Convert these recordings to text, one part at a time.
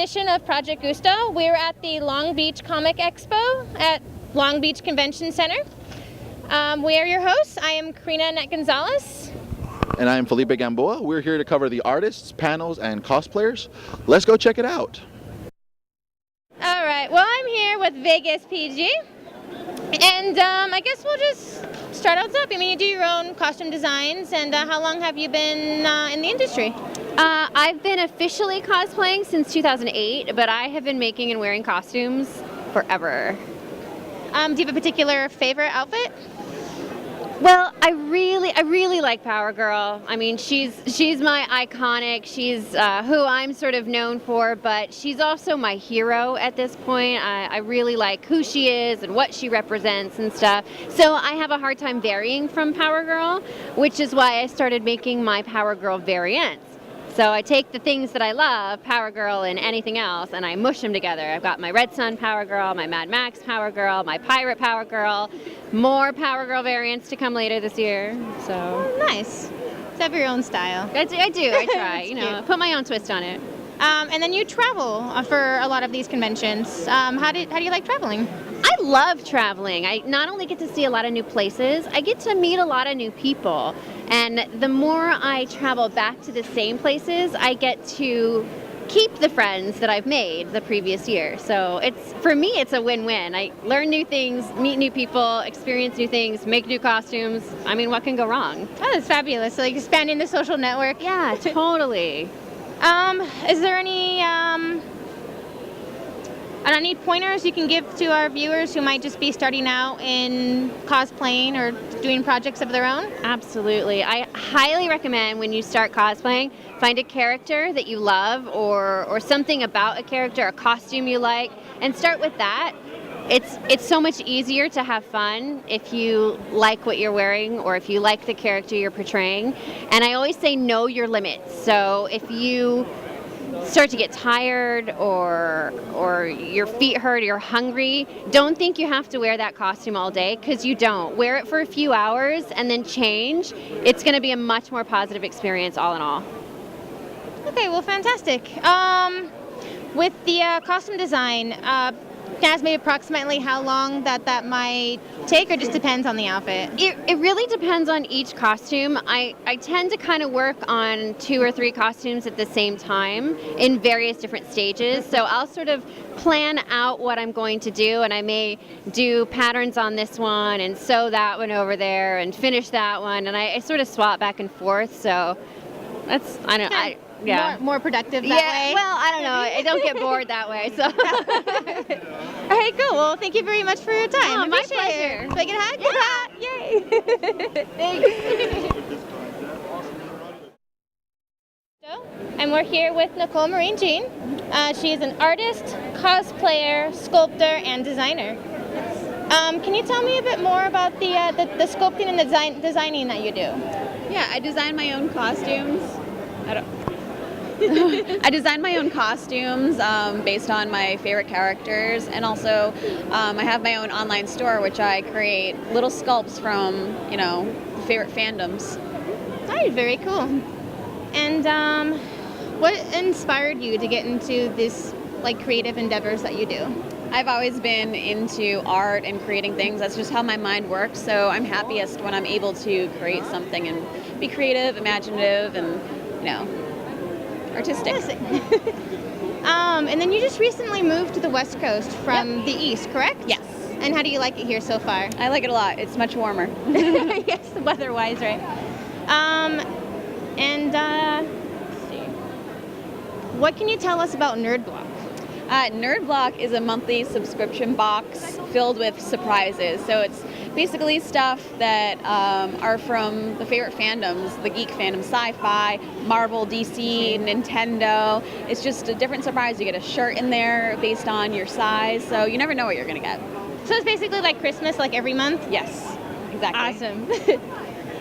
edition of Project Gusto. We're at the Long Beach Comic Expo at Long Beach Convention Center. We are your hosts. I am Corina Anette Gonzalez. And I'm Felipe Gamboa. We're here to cover the artists, panels, and cosplayers. Let's go check it out. All right, well, I'm here with Vegas PG. And I guess we'll just start out top. I mean, you do your own costume designs, and how long have you been in the industry? I've been officially cosplaying since 2008, but I have been making and wearing costumes forever. Do you have a particular favorite outfit? Well, I really like Power Girl. I mean, she's my iconic. She's who I'm sort of known for, but she's also my hero at this point. I really like who she is and what she represents and stuff. So I have a hard time varying from Power Girl, which is why I started making my Power Girl variants. So I take the things that I love, Power Girl and anything else, and I mush them together. I've got my Red Sun Power Girl, my Mad Max Power Girl, my Pirate Power Girl, more Power Girl variants to come later this year. So Nice. You have your own style. I do. I try. You know, put my own twist on it. And then you travel for a lot of these conventions. How do you like traveling? I love traveling. I not only get to see a lot of new places, I get to meet a lot of new people. And the more I travel back to the same places, I get to keep the friends that I've made the previous year. So for me, it's a win-win. I learn new things, meet new people, experience new things, make new costumes. I mean, what can go wrong? Oh, that's fabulous. Like expanding the social network. Yeah, totally. Is there any pointers you can give to our viewers who might just be starting out in cosplaying or doing projects of their own? Absolutely. I highly recommend when you start cosplaying, find a character that you love or something about a character, a costume you like, and start with that. It's so much easier to have fun if you like what you're wearing or if you like the character you're portraying. And I always say know your limits. So if you start to get tired or your feet hurt or you're hungry, don't think you have to wear that costume all day, because you don't. Wear it for a few hours and then change. It's going to be a much more positive experience all in all. Okay, well, fantastic. With the costume design, can I ask maybe approximately how long that might take, or just depends on the outfit? It really depends on each costume. I tend to kind of work on 2 or 3 costumes at the same time in various different stages. So I'll sort of plan out what I'm going to do, and I may do patterns on this one and sew that one over there and finish that one, and I sort of swap back and forth. So that's, I don't know. Yeah. More productive that way? Well, I don't know. I don't get bored that way. So. All right, cool. Well, thank you very much for your time. Oh, my pleasure. So I get a hat? Yeah. Yay. Thanks. And we're here with Nicole Marine Jean. She is an artist, cosplayer, sculptor, and designer. Can you tell me a bit more about the sculpting and the designing that you do? Yeah, I design my own costumes. I design my own costumes based on my favorite characters, and also I have my own online store, which I create little sculpts from, favorite fandoms. All right, very cool. And what inspired you to get into this creative endeavors that you do? I've always been into art and creating things. That's just how my mind works. So I'm happiest when I'm able to create something and be creative, imaginative, and artistic. And then you just recently moved to the West Coast from the East, correct? Yes. And how do you like it here so far? I like it a lot. It's much warmer. Yes, weather-wise, right? Let's see. What can you tell us about Nerd Block? Nerd Block is a monthly subscription box filled with surprises. So it's basically stuff that are from the favorite fandoms, the geek fandom, sci-fi, Marvel, DC, Nintendo. It's just a different surprise. You get a shirt in there based on your size, so you never know what you're going to get. So it's basically like Christmas, like every month? Yes, exactly. Awesome.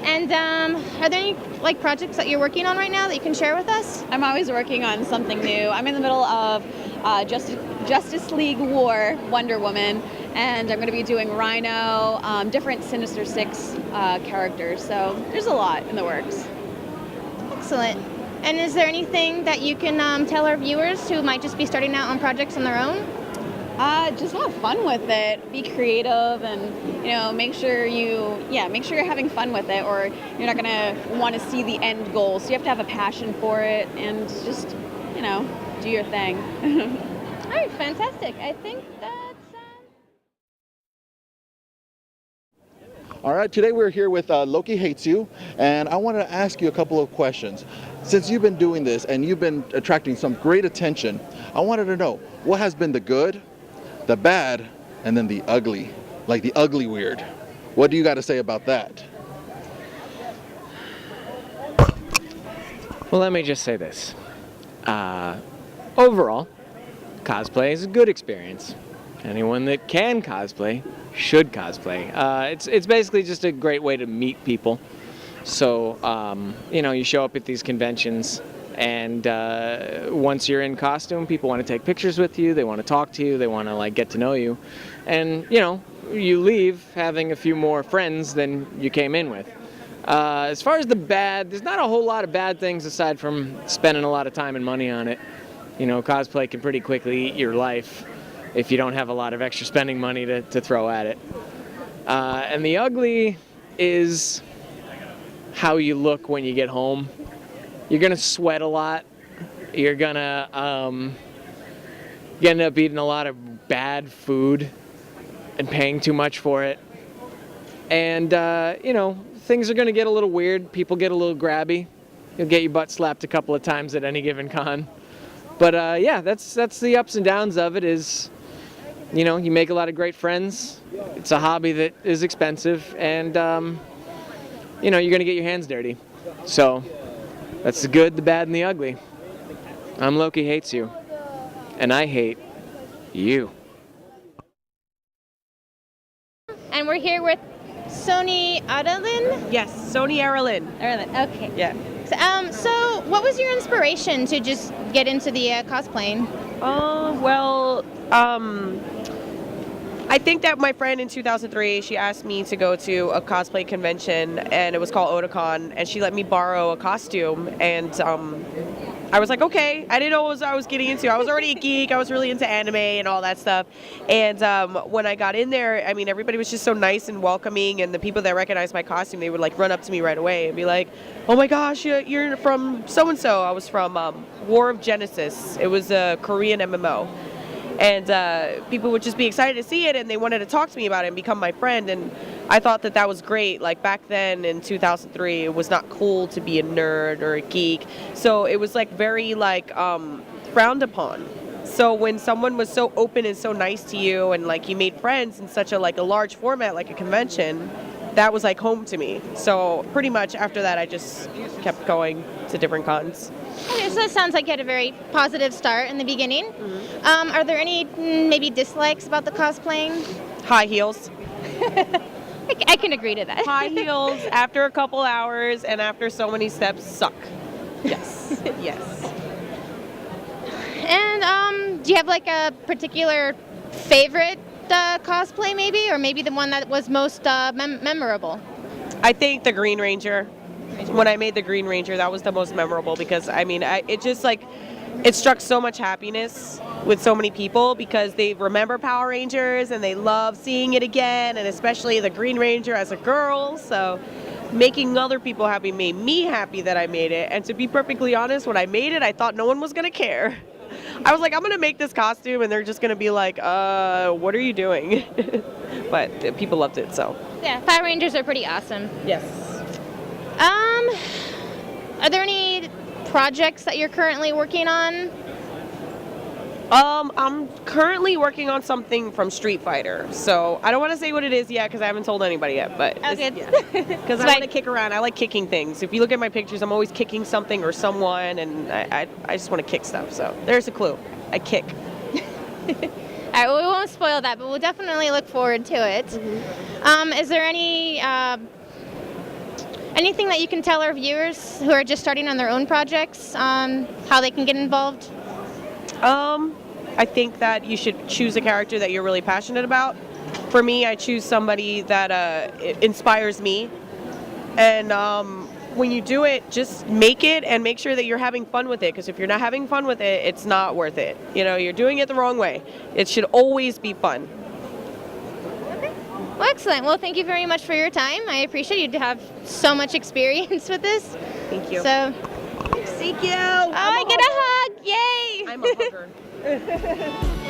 And are there any projects that you're working on right now that you can share with us? I'm always working on something new. I'm in the middle of Justice League War, Wonder Woman, and I'm going to be doing Rhino, different Sinister Six characters. So there's a lot in the works. Excellent. And is there anything that you can tell our viewers who might just be starting out on projects on their own? Just have fun with it. Be creative, and make sure you're having fun with it, or you're not gonna want to see the end goal. So you have to have a passion for it, and just do your thing. All right, fantastic. I think that's. All right, today we're here with Loki Hates You, and I wanted to ask you a couple of questions. Since you've been doing this and you've been attracting some great attention, I wanted to know what has been the good, the bad, and then the ugly, like the ugly weird. What do you got to say about that? Well, let me just say this. Overall, cosplay is a good experience. Anyone that can cosplay should cosplay. It's basically just a great way to meet people. So, you show up at these conventions, and once you're in costume, people want to take pictures with you, they want to talk to you, they want to get to know you. And, you leave having a few more friends than you came in with. As far as the bad, there's not a whole lot of bad things aside from spending a lot of time and money on it. Cosplay can pretty quickly eat your life if you don't have a lot of extra spending money to throw at it. And the ugly is how you look when you get home. You're gonna sweat a lot. You're gonna end up eating a lot of bad food and paying too much for it. And things are gonna get a little weird. People get a little grabby. You'll get your butt slapped a couple of times at any given con. But yeah, that's the ups and downs of it. Is you make a lot of great friends. It's a hobby that is expensive, and you're gonna get your hands dirty. So that's the good, the bad, and the ugly. I'm Loki Hates You, and I hate you. And we're here with Sony Adalin. Yes, Sony Aralyn. Okay. Yeah. So what was your inspiration to just get into the cosplaying? I think that my friend in 2003, she asked me to go to a cosplay convention, and it was called Otakon, and she let me borrow a costume, and I was like, okay. I didn't know what I was getting into. I was already a geek. I was really into anime and all that stuff. And when I got in there, everybody was just so nice and welcoming, and the people that recognized my costume, they would run up to me right away and be like, oh my gosh, you're from so-and-so. I was from War of Genesis. It was a Korean MMO. And people would just be excited to see it, and they wanted to talk to me about it and become my friend. And I thought that was great. Back then in 2003, it was not cool to be a nerd or a geek. So it was very frowned upon. So when someone was so open and so nice to you, and you made friends in such a a large format like a convention, that was home to me. So pretty much after that, I just kept going to different cons. Okay, so that sounds like you had a very positive start in the beginning. Mm-hmm. Are there any maybe dislikes about the cosplaying? High heels. I can agree to that. High heels after a couple hours and after so many steps suck. Yes. Yes. And do you have a particular favorite cosplay maybe, or maybe the one that was most memorable? I think the Green Ranger. When I made the Green Ranger, that was the most memorable because it just it struck so much happiness with so many people because they remember Power Rangers and they love seeing it again, and especially the Green Ranger as a girl. So making other people happy made me happy that I made it. And to be perfectly honest, when I made it, I thought no one was gonna care. I was like, I'm gonna make this costume and they're just gonna be like, what are you doing? But people loved it, so. Yeah, Power Rangers are pretty awesome. Yes. Are there any projects that you're currently working on? I'm currently working on something from Street Fighter, so I don't want to say what it is yet because I haven't told anybody yet, but Okay. because I want to kick around. I like kicking things. If you look at my pictures, I'm always kicking something or someone, and I just want to kick stuff, so there's a clue. I kick. All right, well, we won't spoil that, but we'll definitely look forward to it. Mm-hmm. Is there anything that you can tell our viewers who are just starting on their own projects, how they can get involved? I think that you should choose a character that you're really passionate about. For me, I choose somebody that inspires me. And when you do it, just make it and make sure that you're having fun with it. Because if you're not having fun with it, it's not worth it. You know, you're doing it the wrong way. It should always be fun. Well, excellent. Well, thank you very much for your time. I appreciate you to have so much experience with this. Thank you. So, Thank you. I get a hug. Yay! I'm a hugger.